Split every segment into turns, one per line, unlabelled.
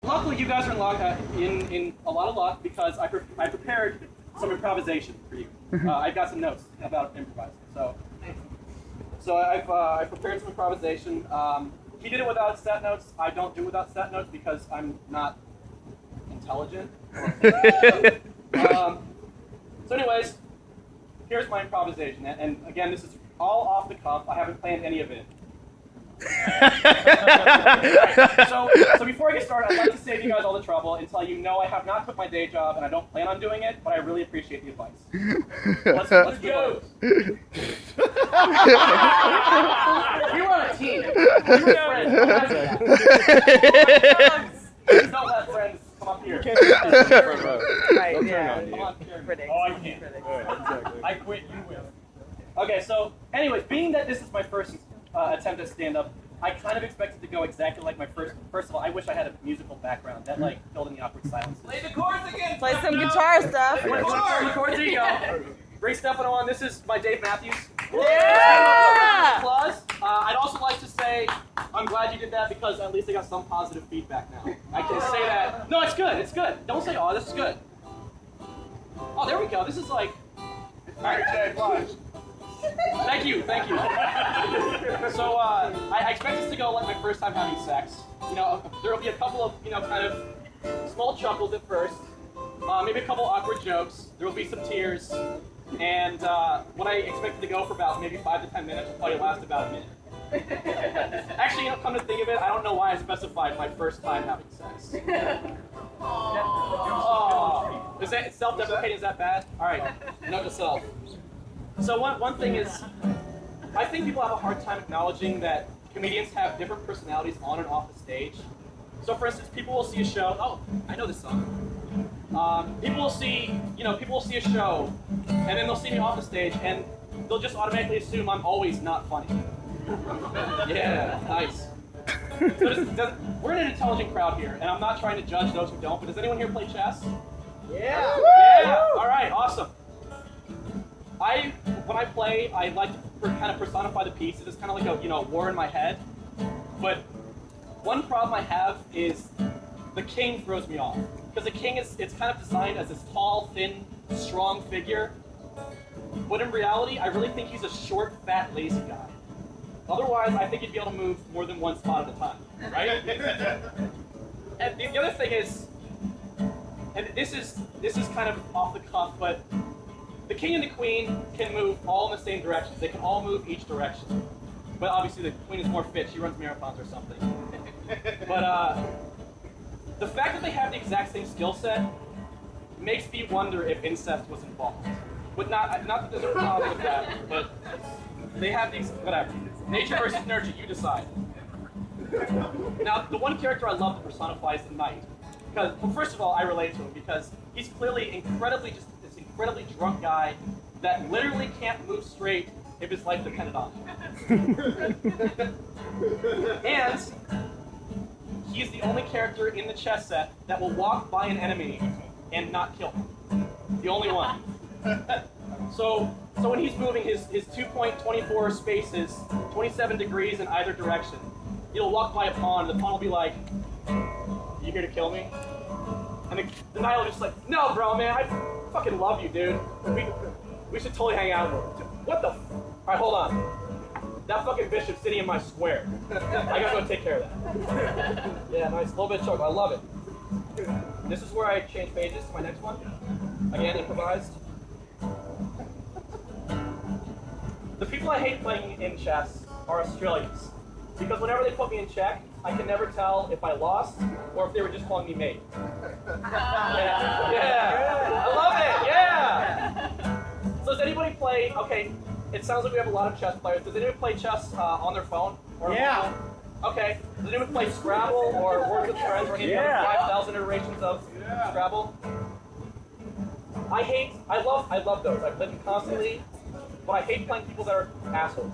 Luckily, you guys are in a lot of luck because I prepared some improvisation for you. I've got some notes about improvising. So I've prepared some improvisation. He did it without set notes. I don't do it without set notes because I'm not intelligent. So anyways, here's my improvisation. And again, this is all off the cuff. I haven't planned any of it. So before I get started, I'd like to save you guys all the trouble and tell you, no, I have not quit my day job, and I don't plan on doing it, but I really appreciate the advice. Let's go. We were on a team. We were friends. Please don't let friends come up here.
Right, yeah.
Come on here.
Oh, I can't. Exactly. I quit, you win.
Okay, so anyways, being that this is my first attempt at stand-up, I kind of expected to go exactly like my first of all, I wish I had a musical background that like filled in the awkward silence.
Play the chords again.
Play some guitar stuff.
You want to play the chords? There you go. Bring Stefano on. This is my Dave Matthews.
Yeah!
Applause. I'd also like to say I'm glad you did that because at least I got some positive feedback now. I can say that. No, it's good. It's good. Don't say, oh, this is good. Oh, there we go. This is like.
All right, Jay, watch.
Thank you. So I expect this to go like my first time having sex. You know, there will be a couple of kind of small chuckles at first, maybe a couple awkward jokes. There will be some tears, and what I expect it to go for about maybe 5 to 10 minutes will probably last about a minute. Actually, come to think of it, I don't know why I specified my first time having sex. Oh, is that self-deprecating? Is that bad? All right, note to self. So one thing is, I think people have a hard time acknowledging that comedians have different personalities on and off the stage. So for instance, people will see a show. Oh, I know this song. People will see a show, and then they'll see me off the stage, and they'll just automatically assume I'm always not funny. Yeah, nice. So we're in an intelligent crowd here, and I'm not trying to judge those who don't. But does anyone here play chess?
Yeah.
Yeah. All right. Awesome. When I play, I like to kind of personify the pieces. It's kind of like a war in my head. But one problem I have is the king throws me off because the king it's kind of designed as this tall, thin, strong figure. But in reality, I really think he's a short, fat, lazy guy. Otherwise, I think he'd be able to move more than one spot at a time, right? And the other thing is, and this is kind of off the cuff, but the king and the queen can move all in the same direction. They can all move each direction. But obviously the queen is more fit. She runs marathons or something. But the fact that they have the exact same skill set makes me wonder if incest was involved. But not that there's a problem with that, but they have these, whatever. Nature versus nurture, you decide. Now, the one character I love to personify is the knight. Because, well, first of all, I relate to him because he's clearly incredibly drunk guy that literally can't move straight if his life depended on it. And he's the only character in the chess set that will walk by an enemy and not kill him. The only one. So when he's moving his 2.24 spaces, 27 degrees in either direction, he'll walk by a pawn, and the pawn will be like, "You here to kill me?" And the knight will just like, "No, bro, man, I fucking love you, dude. We should totally hang out." What the? All right, hold on. That fucking bishop's sitting in my square. I gotta go take care of that. Yeah, nice. A little bit of choke. I love it. This is where I change pages to my next one. Again, improvised. The people I hate playing in chess are Australians. Because whenever they put me in check, I can never tell if I lost or if they were just calling me mate. Yeah. I love it. Yeah. So does anybody play? Okay, it sounds like we have a lot of chess players. Does anyone play chess on their phone? Or
Yeah.
Okay. Does anyone play Scrabble or Words with Friends or any of the 5,000 iterations of Scrabble? I love those. I play them constantly, but I hate playing people that are assholes.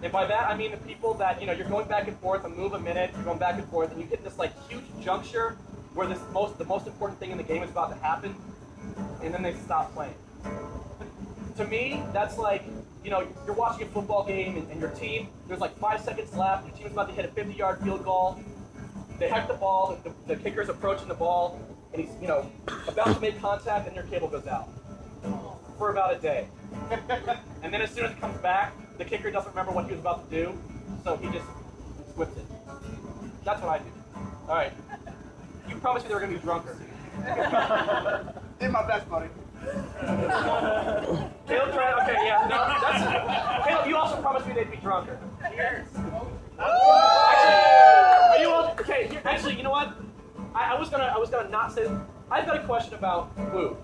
And by that, I mean the people that, you're going back and forth, a move a minute, you're going back and forth, and you hit this, huge juncture where the most important thing in the game is about to happen, and then they stop playing. To me, that's like, you're watching a football game, and your team, there's 5 seconds left, your team's about to hit a 50-yard field goal, they hike the ball, the kicker's approaching the ball, and he's, about to make contact, and your cable goes out. For about a day. And then as soon as it comes back, the kicker doesn't remember what he was about to do, so he just whips it. That's what I do. Alright. You promised me they were going to be drunker.
Did my best, buddy.
Caleb tried, okay, yeah, no, that's... Caleb, you also promised me they'd be drunker.
Cheers.
Actually, are you all, okay, here, actually, you know what? I was gonna not say, I've got a question about woo.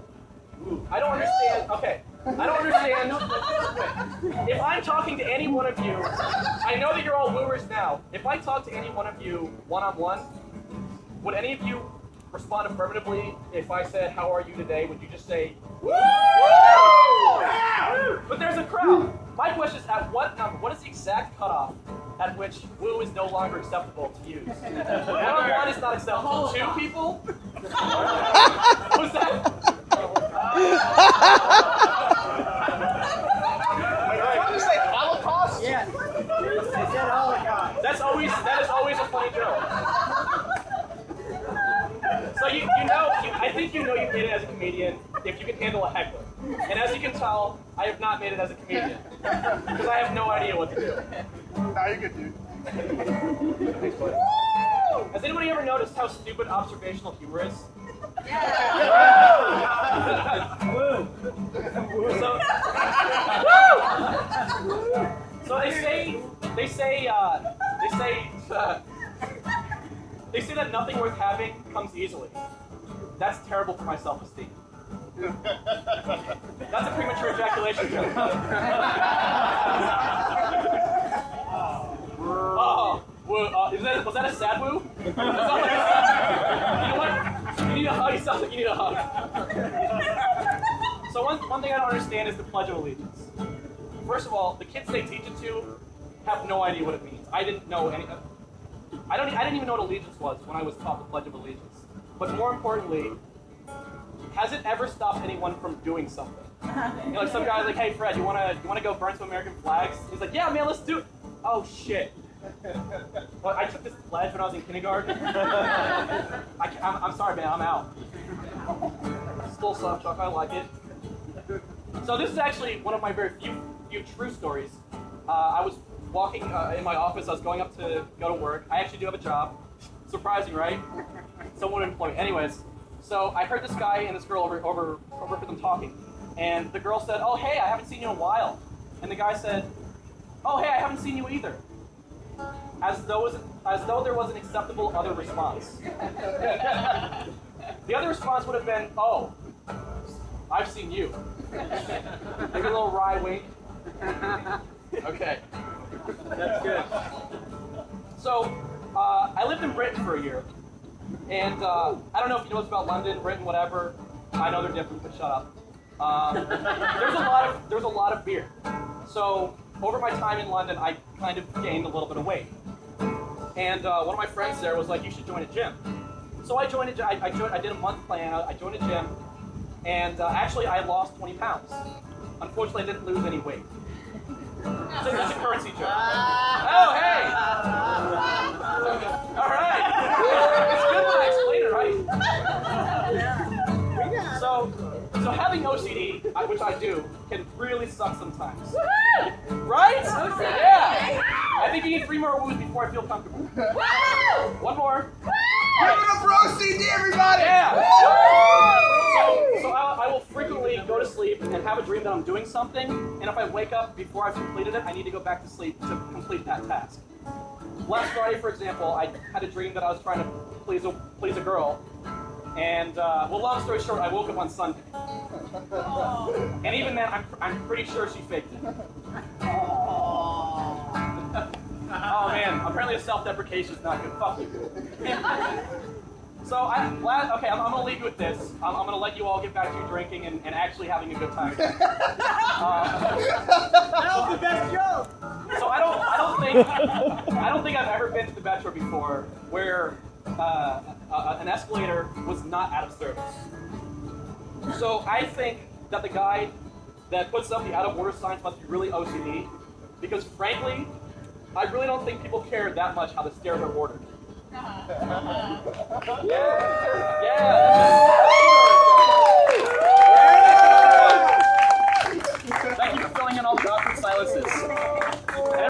I don't understand, okay, I don't understand. If I'm talking to any one of you, I know that you're all wooers now. If I talk to any one of you one-on-one, would any of you respond affirmatively if I said, how are you today? Would you just say, woo? But there's a crowd. My question is, at what number, what is the exact cutoff at which woo is no longer acceptable to use? One-on-one is not acceptable. 2 people? What's that?
What did you say, Holocaust?
Yeah. They said Holocaust.
That is always a funny joke. So I think you made it as a comedian if you can handle a heckler. And as you can tell, I have not made it as a comedian. Because I have no idea what to do.
Nah, you're good, dude.
Has anybody ever noticed how stupid observational humor is? So they say that nothing worth having comes easily. That's terrible for my self-esteem. That's a premature ejaculation joke. Oh, was that a sad woo? You know what? You need a hug. It sounds like you need a hug. So one thing I don't understand is the Pledge of Allegiance. First of all, the kids they teach it to have no idea what it means. I didn't know any. I didn't even know what allegiance was when I was taught the Pledge of Allegiance. But more importantly, has it ever stopped anyone from doing something? Like some guy's like, "Hey Fred, you wanna go burn some American flags?" He's like, "Yeah, man, let's do it." Oh shit. Well, I took this pledge when I was in kindergarten. I'm sorry, man, I'm out. Still soft chalk, I like it. So this is actually one of my very few true stories. I was walking in my office. I was going up to go to work. I actually do have a job. Surprising, right? Someone employed. Anyways, so I heard this guy and this girl over for them talking, and the girl said, "Oh hey, I haven't seen you in a while," and the guy said, "Oh hey, I haven't seen you either," as though there was an acceptable other response. The other response would have been, "Oh, I've seen you." Maybe a little wry wink. Okay. That's good. So, I lived in Britain for a year. And I don't know if you know what's about London, Britain, whatever. I know they're different, but shut up. There's a lot of beer. So, over my time in London, I kind of gained a little bit of weight. And one of my friends there was like, "You should join a gym." So I joined I did a month plan. I joined a gym. And actually, I lost 20 pounds. Unfortunately, I didn't lose any weight. So it's a currency joke. Oh, hey! All right. It's good when I explain it, right? So having OCD, which I do, can really suck sometimes. Right? Yeah. I think you need 3 more woos before I feel comfortable. One more.
Give it up for OCD, everybody!
Yeah. So I will frequently go to sleep and have a dream that I'm doing something, and if I wake up before I've completed it, I need to go back to sleep to complete that task. Last Friday, for example, I had a dream that I was trying to please a girl, and well, long story short, I woke up on Sunday, and even then, I'm pretty sure she faked it. Oh man, apparently the self-deprecation is not good. Fuck you. So I'm gonna leave you with this. I'm gonna let you all get back to your drinking and actually having a good time.
That was the best joke.
So I don't think I've ever been to the Metro before where an escalator was not out of service. So I think that the guy that puts up the out of order signs must be really OCD, because frankly, I really don't think people care that much how the stairs are ordered. Thank you for filling in all the awkward silences.